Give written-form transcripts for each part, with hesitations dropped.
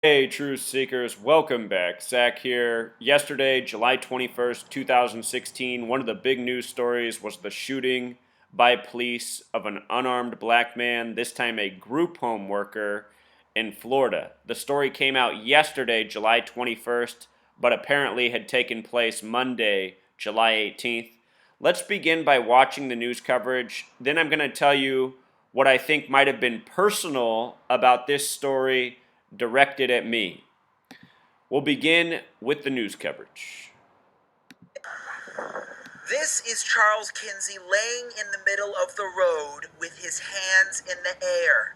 Hey, truth seekers, welcome back. Zach here. Yesterday, July 21st, 2016, one of the big news stories was the shooting by police of an unarmed black man, this time a group home worker in Florida. The story came out yesterday, July 21st, but apparently had taken place Monday, July 18th. Let's begin by watching the news coverage. Then I'm going to tell you what I think might have been personal about this story directed at me. We'll begin with the news coverage. This is Charles Kinsey laying in the middle of the road with his hands in the air.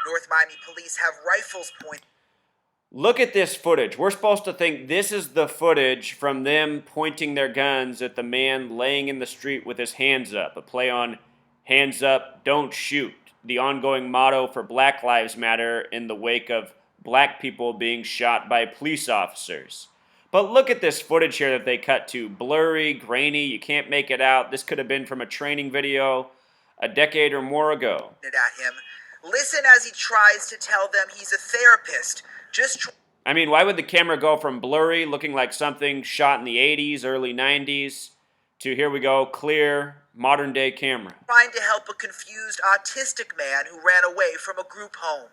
North Miami police have rifles pointed. Look at this footage. We're supposed to think this is the footage from them pointing their guns at the man laying in the street with his hands up. A play on hands up, don't shoot. The ongoing motto for Black Lives Matter in the wake of black people being shot by police officers. But look at this footage here that they cut to. Blurry, grainy, you can't make it out. This could have been from a training video a decade or more ago. At him. Listen as he tries to tell them he's a therapist. I mean, why would the camera go from blurry, looking like something shot in the 80s, early 90s, to here we go, clear, modern day camera? Trying to help a confused autistic man who ran away from a group home.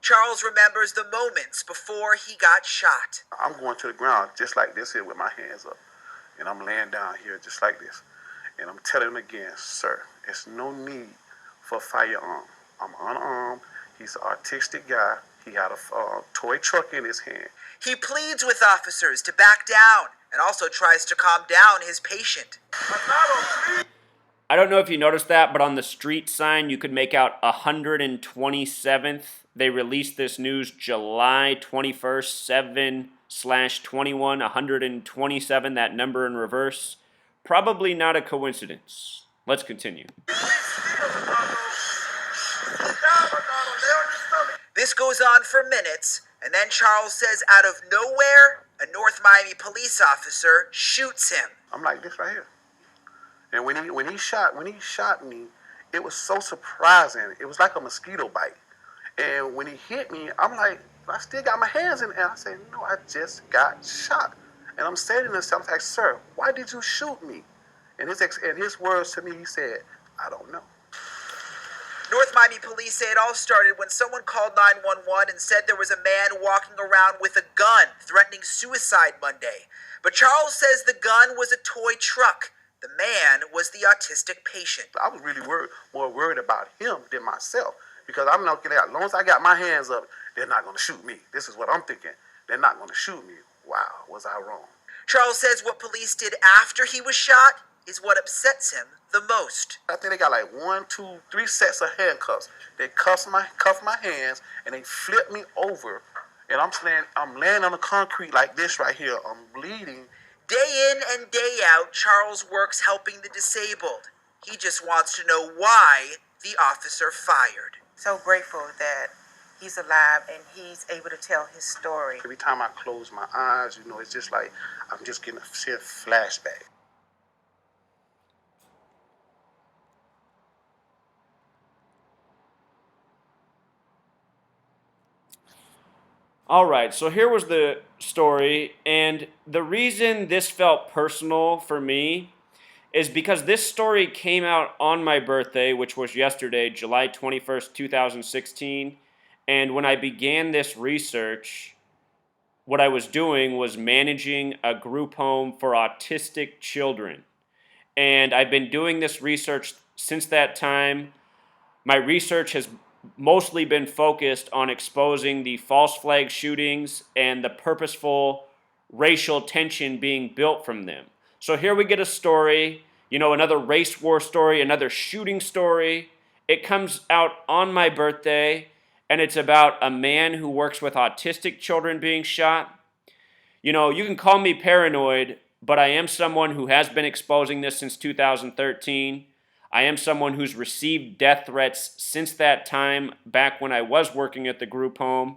Charles remembers the moments before he got shot. I'm going to the ground just like this here with my hands up. And I'm laying down here just like this. And I'm telling him again, sir, there's no need for a firearm. I'm unarmed. He's an autistic guy. He had a toy truck in his hand. He pleads with officers to back down and also tries to calm down his patient. I don't know if you noticed that, but on the street sign, you could make out 127th. They released this news July 21st, 7/21, 127, that number in reverse. Probably not a coincidence. Let's continue. This goes on for minutes, and then Charles says out of nowhere, a North Miami police officer shoots him. I'm like this right here. And when he shot me, it was so surprising. It was like a mosquito bite. And when he hit me, I'm like, I still got my hands in the air. I said, no, I just got shot. And I'm saying to myself, like, sir, why did you shoot me? And his words to me, he said, I don't know. North Miami police say it all started when someone called 911 and said there was a man walking around with a gun threatening suicide Monday. But Charles says the gun was a toy truck. The man was the autistic patient. I was really more worried about him than myself because I'm looking at, as long as I got my hands up, they're not going to shoot me. This is what I'm thinking. They're not going to shoot me. Wow, was I wrong? Charles says what police did after he was shot is what upsets him the most. I think they got like 1, 2, 3 sets of handcuffs. They cuff my hands and they flip me over, and I'm laying on the concrete like this right here. I'm bleeding. Day in and day out, Charles works helping the disabled. He just wants to know why the officer fired. So grateful that he's alive and he's able to tell his story. Every time I close my eyes, it's just like I'm just getting a flashback. All right, so here was the story, and the reason this felt personal for me is because this story came out on my birthday, which was yesterday, July 21st, 2016, and when I began this research, what I was doing was managing a group home for autistic children. And I've been doing this research since that time. My research has mostly been focused on exposing the false flag shootings and the purposeful racial tension being built from them. So here we get a story, another race war story, another shooting story. It comes out on my birthday, and it's about a man who works with autistic children being shot. You can call me paranoid, but I am someone who has been exposing this since 2013. I am someone who's received death threats since that time, back when I was working at the group home.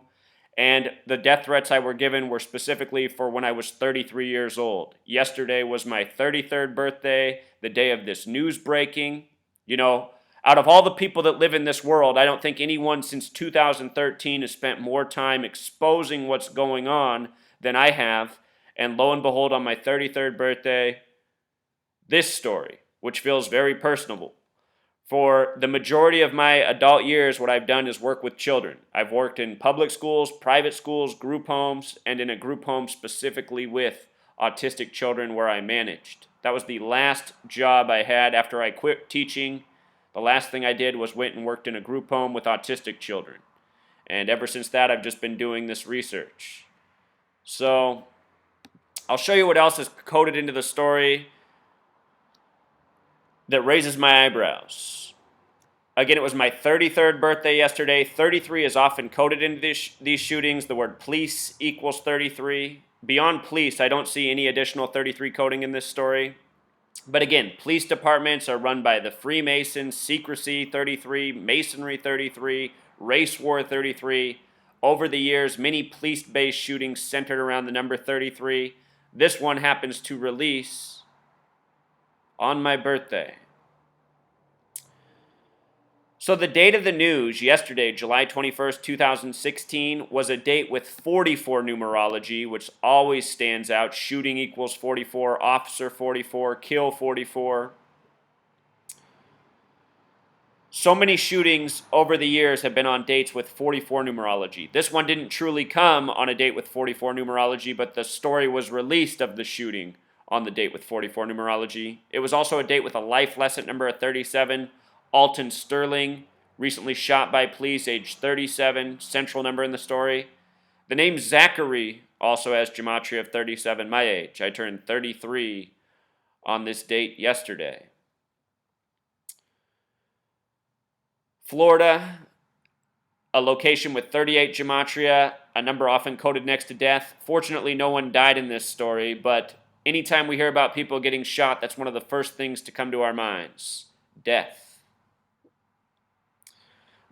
And the death threats I were given were specifically for when I was 33 years old. Yesterday was my 33rd birthday, the day of this news breaking. You know, out of all the people that live in this world, I don't think anyone since 2013 has spent more time exposing what's going on than I have. And lo and behold, on my 33rd birthday, this story, which feels very personable. For the majority of my adult years, what I've done is work with children. I've worked in public schools, private schools, group homes, and in a group home specifically with autistic children where I managed. That was the last job I had after I quit teaching. The last thing I did was went and worked in a group home with autistic children. And ever since that, I've just been doing this research. So I'll show you what else is coded into the story that raises my eyebrows. Again, it was my 33rd birthday yesterday. 33 is often coded into these shootings. The word police equals 33. Beyond police, I don't see any additional 33 coding in this story. But again, police departments are run by the Freemasons, secrecy 33, masonry 33, race war 33. Over the years, many police-based shootings centered around the number 33. This one happens to release on my birthday. So the date of the news yesterday, July 21st, 2016, was a date with 44 numerology, which always stands out. Shooting equals 44, officer 44, kill 44. So many shootings over the years have been on dates with 44 numerology. This one didn't truly come on a date with 44 numerology, but the story was released of the shooting on the date with 44 numerology. It was also a date with a life lesson number of 37. Alton Sterling, recently shot by police, age 37, central number in the story. The name Zachary also has gematria of 37, my age. I turned 33 on this date yesterday. Florida, a location with 38 gematria, a number often coded next to death. Fortunately, no one died in this story, but anytime we hear about people getting shot, that's one of the first things to come to our minds. Death.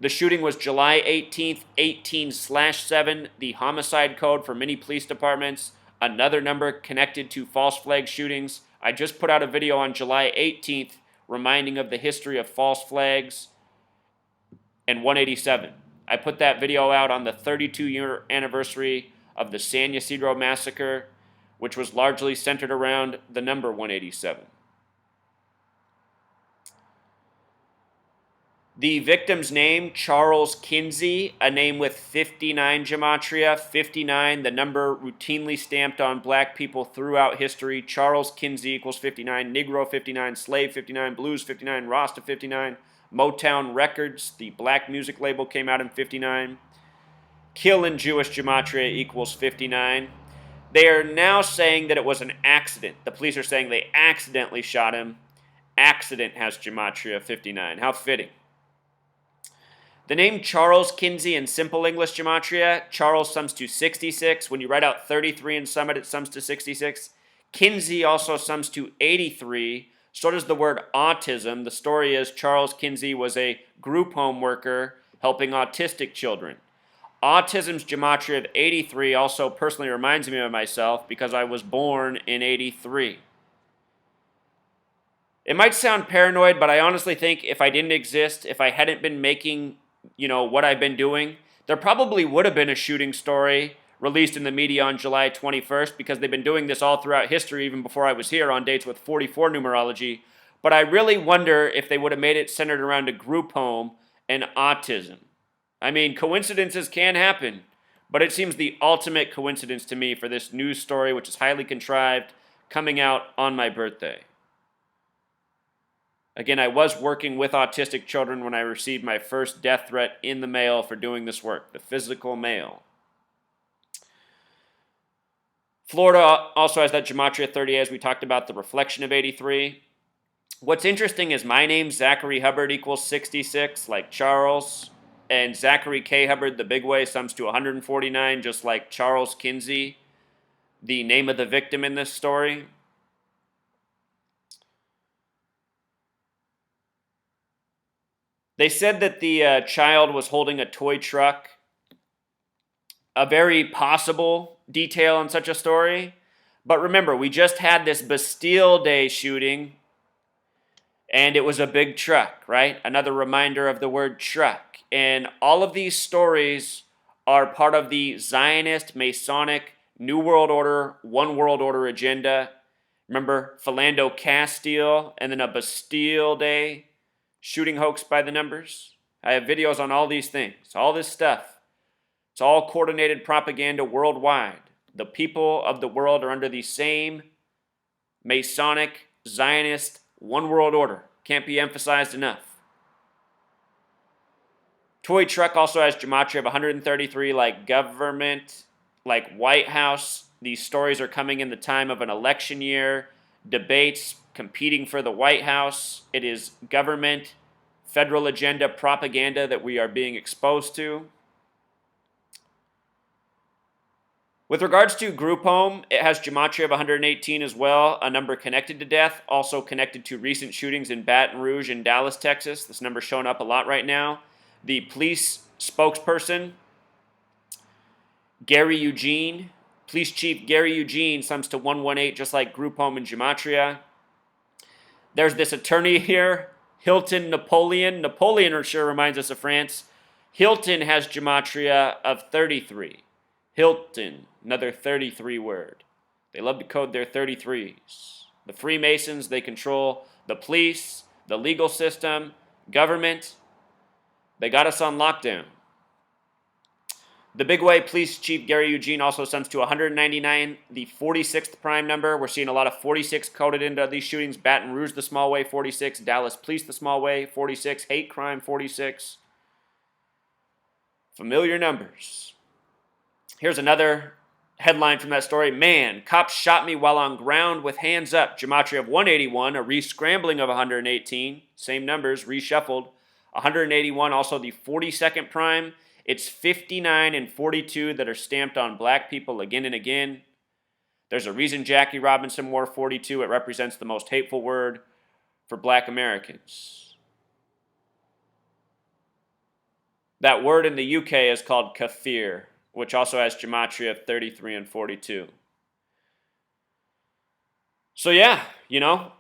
The shooting was July 18th, 18/7, the homicide code for many police departments, another number connected to false flag shootings. I just put out a video on July 18th reminding of the history of false flags and 187. I put that video out on the 32-year anniversary of the San Ysidro massacre, which was largely centered around the number 187. The victim's name, Charles Kinsey, a name with 59 gematria, 59, the number routinely stamped on black people throughout history. Charles Kinsey equals 59, Negro 59, Slave 59, Blues 59, Rasta 59, Motown Records, the black music label, came out in 59. Kill in Jewish gematria equals 59. They are now saying that it was an accident. The police are saying they accidentally shot him. Accident has gematria 59. How fitting. The name Charles Kinsey in simple English gematria, Charles sums to 66. When you write out 33 and sum it, it sums to 66. Kinsey also sums to 83. So does the word autism. The story is Charles Kinsey was a group home worker helping autistic children. Autism's gematria of 83 also personally reminds me of myself because I was born in 83. It might sound paranoid, but I honestly think if I didn't exist, if I hadn't been making what I've been doing, there probably would have been a shooting story released in the media on July 21st because they've been doing this all throughout history, even before I was here, on dates with 44 numerology. But I really wonder if they would have made it centered around a group home and autism. I mean, coincidences can happen, but it seems the ultimate coincidence to me for this news story, which is highly contrived, coming out on my birthday. Again, I was working with autistic children when I received my first death threat in the mail for doing this work, the physical mail. Florida also has that gematria 30, as we talked about, the reflection of 83. What's interesting is my name, Zachary Hubbard, equals 66, like Charles, and Zachary K Hubbard, the big way, sums to 149, just like Charles Kinsey, the name of the victim in this story. They said that the child was holding a toy truck a very possible detail in such a story. But remember, we just had this Bastille Day shooting, and it was a big truck, right? Another reminder of the word truck. And all of these stories are part of the Zionist, Masonic, New World Order, One World Order agenda. Remember Philando Castile and then a Bastille Day shooting hoax by the numbers? I have videos on all these things, all this stuff. It's all coordinated propaganda worldwide. The people of the world are under the same Masonic, Zionist, One World Order. Can't be emphasized enough. Toy truck also has gematria of 133, like government, like White House. These stories are coming in the time of an election year, debates, competing for the White House. It is government, federal agenda propaganda that we are being exposed to. With regards to group home, it has gematria of 118 as well, a number connected to death, also connected to recent shootings in Baton Rouge and Dallas, Texas. This number's showing up a lot right now. The police spokesperson, Gary Eugene, Police Chief Gary Eugene, sums to 118, just like group home and gematria. There's this attorney here, Hilton Napoleon. Napoleon sure reminds us of France. Hilton has gematria of 33. Hilton, another 33 word. They love to code their 33s. The Freemasons, they control the police, the legal system, government. They got us on lockdown. The Big Way Police Chief Gary Eugene also sums to 199, the 46th prime number. We're seeing a lot of 46 coded into these shootings. Baton Rouge, the small way, 46. Dallas Police, the small way, 46. Hate crime, 46. Familiar numbers. Here's another headline from that story. Man, cops shot me while on ground with hands up. Gematria of 181, a re-scrambling of 118. Same numbers, reshuffled. 181, also the 42nd prime. It's 59 and 42 that are stamped on black people again and again. There's a reason Jackie Robinson wore 42. It represents the most hateful word for black Americans. That word in the UK is called kafir, which also has gematria of 33 and 42. So yeah,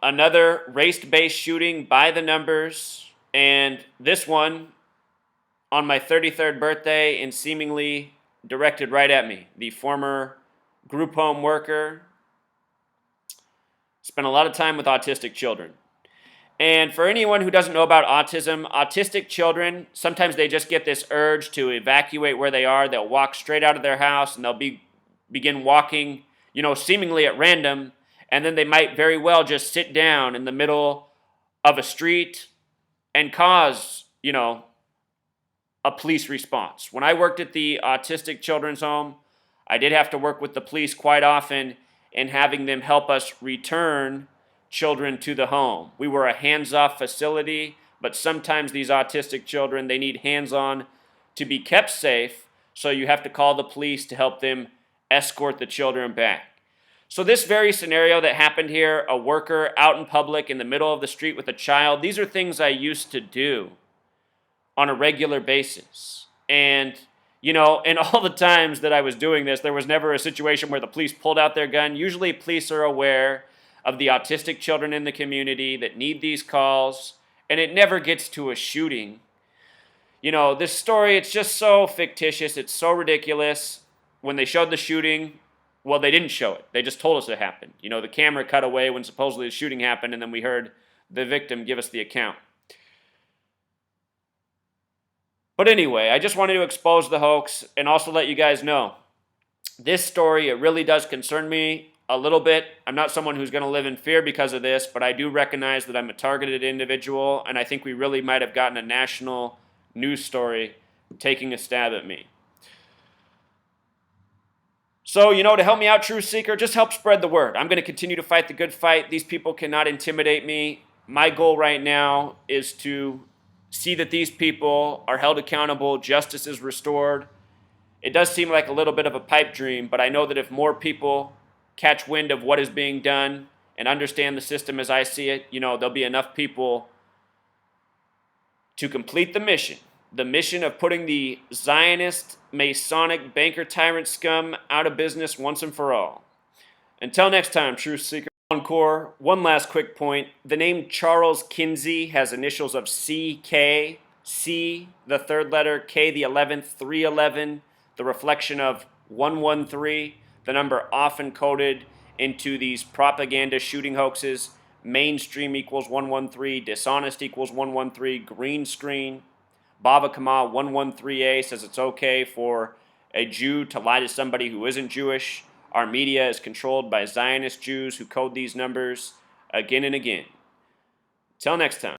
another race-based shooting by the numbers, and this one on my 33rd birthday and seemingly directed right at me. The former group home worker spent a lot of time with autistic children. And for anyone who doesn't know about autism, autistic children, sometimes they just get this urge to evacuate where they are. They'll walk straight out of their house and they'll begin walking, seemingly at random. And then they might very well just sit down in the middle of a street and cause, a police response. When I worked at the autistic children's home, I did have to work with the police quite often in having them help us return children to the home. We were a hands-off facility, but sometimes these autistic children, they need hands-on to be kept safe, so you have to call the police to help them escort the children back. So this very scenario that happened here, a worker out in public in the middle of the street with a child, these are things I used to do on a regular basis. And, in all the times that I was doing this, there was never a situation where the police pulled out their gun. Usually police are aware of the autistic children in the community that need these calls, and it never gets to a shooting. This story, it's just so fictitious, it's so ridiculous. When they showed the shooting, well, they didn't show it. They just told us it happened. The camera cut away when supposedly the shooting happened, and then we heard the victim give us the account. But anyway, I just wanted to expose the hoax and also let you guys know this story, it really does concern me a little bit. I'm not someone who's going to live in fear because of this, but I do recognize that I'm a targeted individual, and I think we really might have gotten a national news story taking a stab at me. So, to help me out, Truth Seeker, just help spread the word. I'm going to continue to fight the good fight. These people cannot intimidate me. My goal right now is to see that these people are held accountable, justice is restored. It does seem like a little bit of a pipe dream, but I know that if more people catch wind of what is being done and understand the system as I see it, there'll be enough people to complete the mission the mission of putting the Zionist, Masonic, banker tyrant scum out of business once and for all. Until next time, Truth Seeker. Encore, one last quick point. The name Charles Kinsey has initials of CK, C, the third letter, K, the 11th, 311, the reflection of 113, the number often coded into these propaganda shooting hoaxes. Mainstream equals 113, dishonest equals 113, green screen. Baba Kamal 113A says it's okay for a Jew to lie to somebody who isn't Jewish. Our media is controlled by Zionist Jews who code these numbers again and again. Till next time.